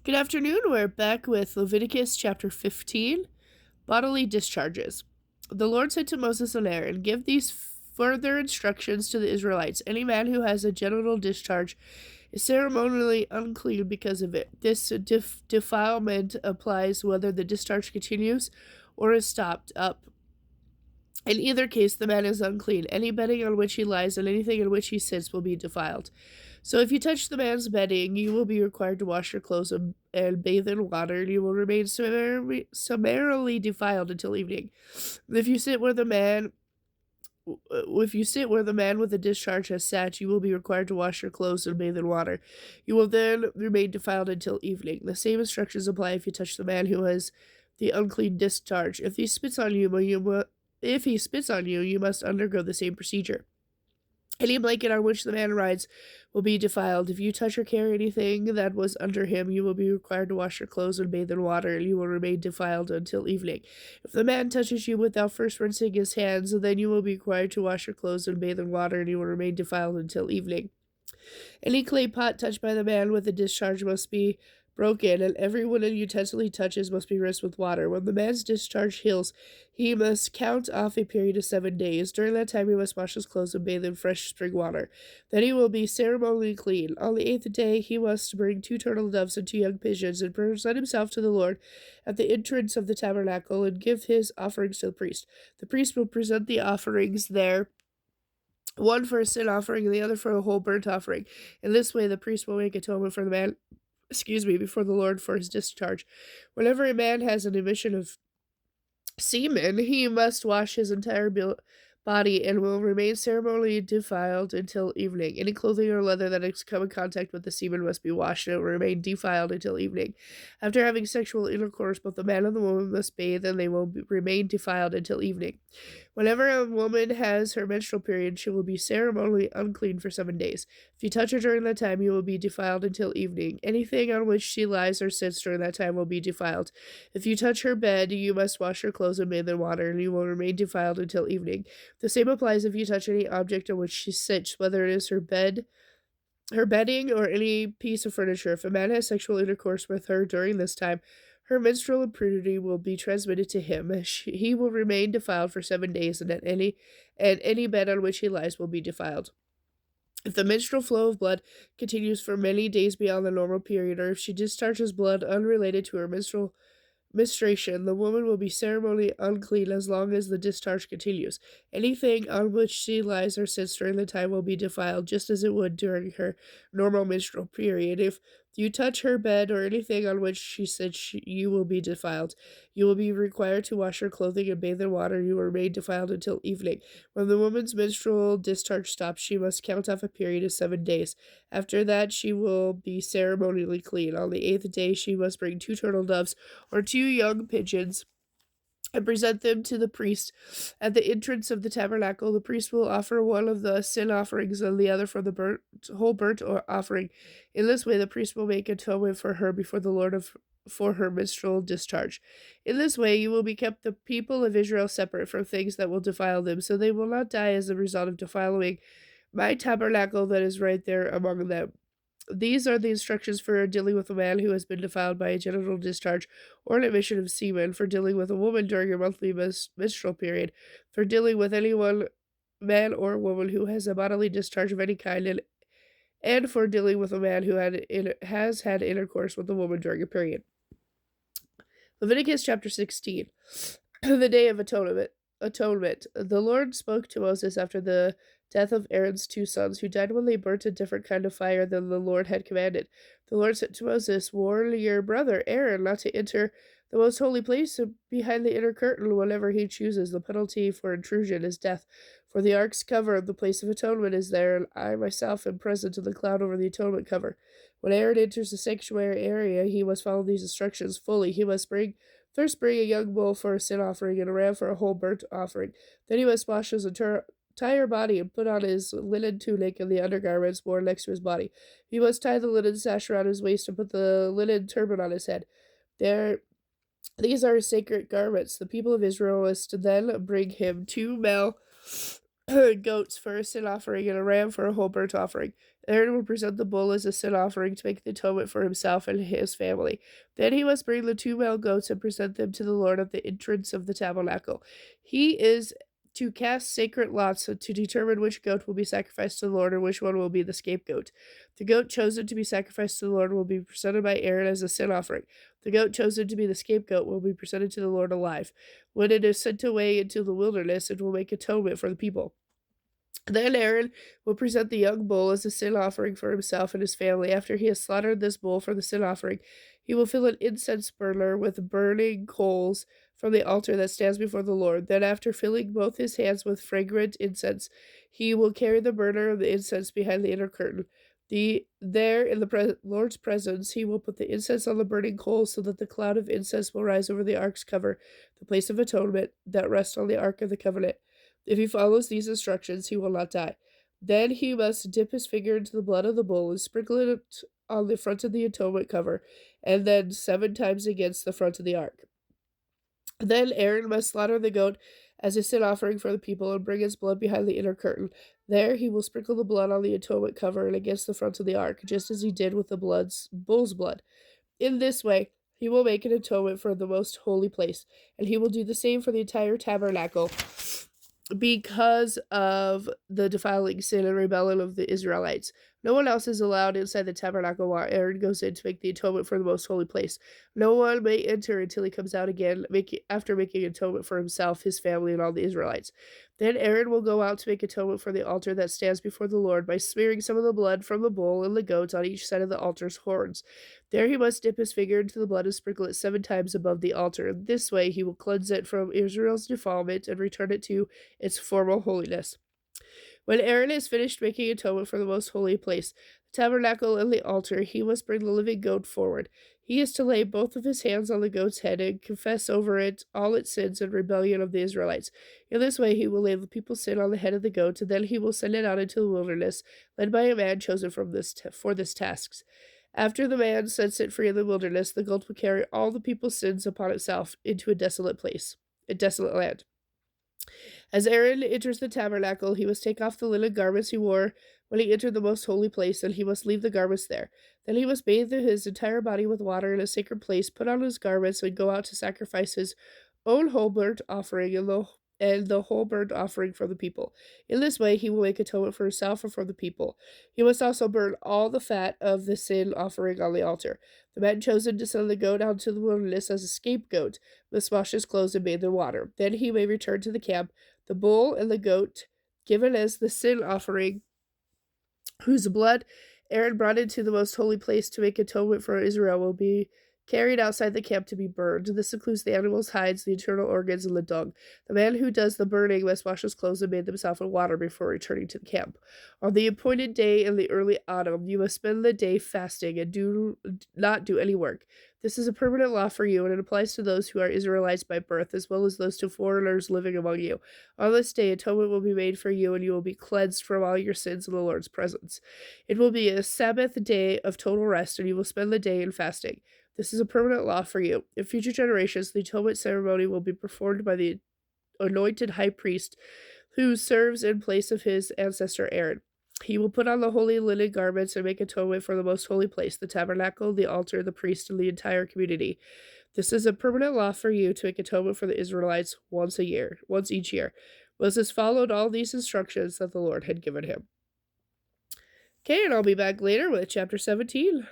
Good afternoon. We're back with Leviticus chapter 15, bodily discharges. The Lord said to Moses and Aaron, "Give these further instructions to the Israelites. Any man who has a genital discharge is ceremonially unclean because of it. This defilement applies whether the discharge continues or is stopped up. In either case, the man is unclean. Any bedding on which he lies and anything in which he sits will be defiled. So if you touch the man's bedding, you will be required to wash your clothes and bathe in water, and you will remain summarily defiled until evening. If you sit where the man if you sit where the man with the discharge has sat, you will be required to wash your clothes and bathe in water. You will then remain defiled until evening. The same instructions apply if you touch the man who has the unclean discharge. If he spits on you, you must undergo the same procedure. Any blanket on which the man rides will be defiled. If you touch or carry anything that was under him, you will be required to wash your clothes and bathe in water, and you will remain defiled until evening. If the man touches you without first rinsing his hands, then you will be required to wash your clothes and bathe in water, and you will remain defiled until evening. Any clay pot touched by the man with a discharge must be broken, and every wooden utensil he touches must be rinsed with water. When the man's discharge heals, he must count off a period of 7 days. During that time, he must wash his clothes and bathe in fresh spring water. Then he will be ceremonially clean. On the 8th day, he must bring 2 turtle doves and 2 young pigeons, and present himself to the Lord at the entrance of the tabernacle, and give his offerings to the priest. The priest will present the offerings there, one for a sin offering and the other for a whole burnt offering. In this way, the priest will make atonement for the man, before the Lord for his discharge. Whenever a man has an emission of semen, he must wash his entire body and will remain ceremonially defiled until evening. Any clothing or leather that has come in contact with the semen must be washed and it will remain defiled until evening. After having sexual intercourse, both the man and the woman must bathe and they will remain defiled until evening. Whenever a woman has her menstrual period, she will be ceremonially unclean for 7 days. If you touch her during that time, you will be defiled until evening. Anything on which she lies or sits during that time will be defiled. If you touch her bed, you must wash your clothes and bathe in water, and you will remain defiled until evening. The same applies if you touch any object on which she sits, whether it is her bed, her bedding, or any piece of furniture. If a man has sexual intercourse with her during this time, her menstrual impurity will be transmitted to him. He will remain defiled for 7 days, and any bed on which he lies will be defiled. If the menstrual flow of blood continues for many days beyond the normal period, or if she discharges blood unrelated to her menstruation, the woman will be ceremonially unclean as long as the discharge continues. Anything on which she lies or sits during the time will be defiled, just as it would during her normal menstrual period. If you touch her bed or anything on which she sits, you will be defiled. You will be required to wash your clothing and bathe in water. You will remain defiled until evening. When the woman's menstrual discharge stops, she must count off a period of 7 days. After that, she will be ceremonially clean. On the 8th day, she must bring 2 turtle doves or 2 young pigeons and present them to the priest at the entrance of the tabernacle. The priest will offer one of the sin offerings and the other for the whole burnt offering. In this way, the priest will make atonement for her before the Lord for her menstrual discharge. In this way, you will be kept the people of Israel separate from things that will defile them, so they will not die as a result of defiling my tabernacle that is right there among them. These are the instructions for dealing with a man who has been defiled by a genital discharge or an emission of semen, for dealing with a woman during her monthly menstrual period, for dealing with anyone, man or woman, who has a bodily discharge of any kind, and for dealing with a man who has had intercourse with a woman during a period. Leviticus chapter 16. The Day of Atonement. The Lord spoke to Moses after the death of Aaron's 2 sons, who died when they burnt a different kind of fire than the Lord had commanded. The Lord said to Moses, "Warn your brother Aaron not to enter the most holy place behind the inner curtain whenever he chooses. The penalty for intrusion is death. For the ark's cover of the place of atonement is there, and I myself am present in the cloud over the atonement cover. When Aaron enters the sanctuary area, he must follow these instructions fully. He must first bring a young bull for a sin offering and a ram for a whole burnt offering. Then he must wash his entire body and put on his linen tunic and the undergarments worn next to his body. He must tie the linen sash around his waist and put the linen turban on his head. These are his sacred garments. The people of Israel must then bring him 2 male goats for a sin offering and a ram for a whole burnt offering. Aaron will present the bull as a sin offering to make the atonement for himself and his family. Then he must bring the 2 male goats and present them to the Lord at the entrance of the tabernacle. He is to cast sacred lots to determine which goat will be sacrificed to the Lord and which one will be the scapegoat. The goat chosen to be sacrificed to the Lord will be presented by Aaron as a sin offering. The goat chosen to be the scapegoat will be presented to the Lord alive. When it is sent away into the wilderness, it will make atonement for the people. Then Aaron will present the young bull as a sin offering for himself and his family. After he has slaughtered this bull for the sin offering, he will fill an incense burner with burning coals from the altar that stands before the Lord. Then, after filling both his hands with fragrant incense, he will carry the burner of the incense behind the inner curtain. There, in the Lord's presence, he will put the incense on the burning coals so that the cloud of incense will rise over the ark's cover, the place of atonement that rests on the ark of the covenant. If he follows these instructions, he will not die. Then he must dip his finger into the blood of the bull and sprinkle it on the front of the atonement cover, and then 7 times against the front of the ark. Then Aaron must slaughter the goat as a sin offering for the people and bring its blood behind the inner curtain. There he will sprinkle the blood on the atonement cover and against the front of the ark, just as he did with the bull's blood. In this way, he will make an atonement for the most holy place, and he will do the same for the entire tabernacle because of the defiling sin and rebellion of the Israelites. No one else is allowed inside the tabernacle while Aaron goes in to make the atonement for the most holy place. No one may enter until he comes out again, after making atonement for himself, his family, and all the Israelites. Then Aaron will go out to make atonement for the altar that stands before the Lord by smearing some of the blood from the bull and the goats on each side of the altar's horns. There he must dip his finger into the blood and sprinkle it 7 times above the altar. In this way he will cleanse it from Israel's defilement and return it to its former holiness. When Aaron has finished making atonement for the most holy place, the tabernacle and the altar, he must bring the living goat forward. He is to lay both of his hands on the goat's head and confess over it all its sins and rebellion of the Israelites. In this way he will lay the people's sin on the head of the goat, and then he will send it out into the wilderness, led by a man chosen for this task. After the man sets it free in the wilderness, the goat will carry all the people's sins upon itself into a desolate land. As Aaron enters the tabernacle, he must take off the linen garments he wore when he entered the most holy place, and he must leave the garments there. Then he must bathe his entire body with water in a sacred place, put on his garments, and go out to sacrifice his own whole burnt offering and the whole burnt offering for the people. In this way, he will make atonement for himself and for the people. He must also burn all the fat of the sin offering on the altar. The man chosen to send the goat out to the wilderness as a scapegoat must wash his clothes and bathe in water. Then he may return to the camp. The bull and the goat, given as the sin offering, whose blood Aaron brought into the most holy place to make atonement for Israel, will be carried outside the camp to be burned. This includes the animal's hides, the internal organs, and the dung. The man who does the burning must wash his clothes and bathe himself in water before returning to the camp. On the appointed day in the early autumn, you must spend the day fasting and do not do any work. This is a permanent law for you, and it applies to those who are Israelites by birth, as well as those to foreigners living among you. On this day, atonement will be made for you, and you will be cleansed from all your sins in the Lord's presence. It will be a Sabbath day of total rest, and you will spend the day in fasting. This is a permanent law for you. In future generations, the atonement ceremony will be performed by the anointed high priest who serves in place of his ancestor Aaron. He will put on the holy linen garments and make atonement for the most holy place, the tabernacle, the altar, the priest, and the entire community. This is a permanent law for you to make atonement for the Israelites once each year. Moses followed all these instructions that the Lord had given him. Okay, and I'll be back later with chapter 17.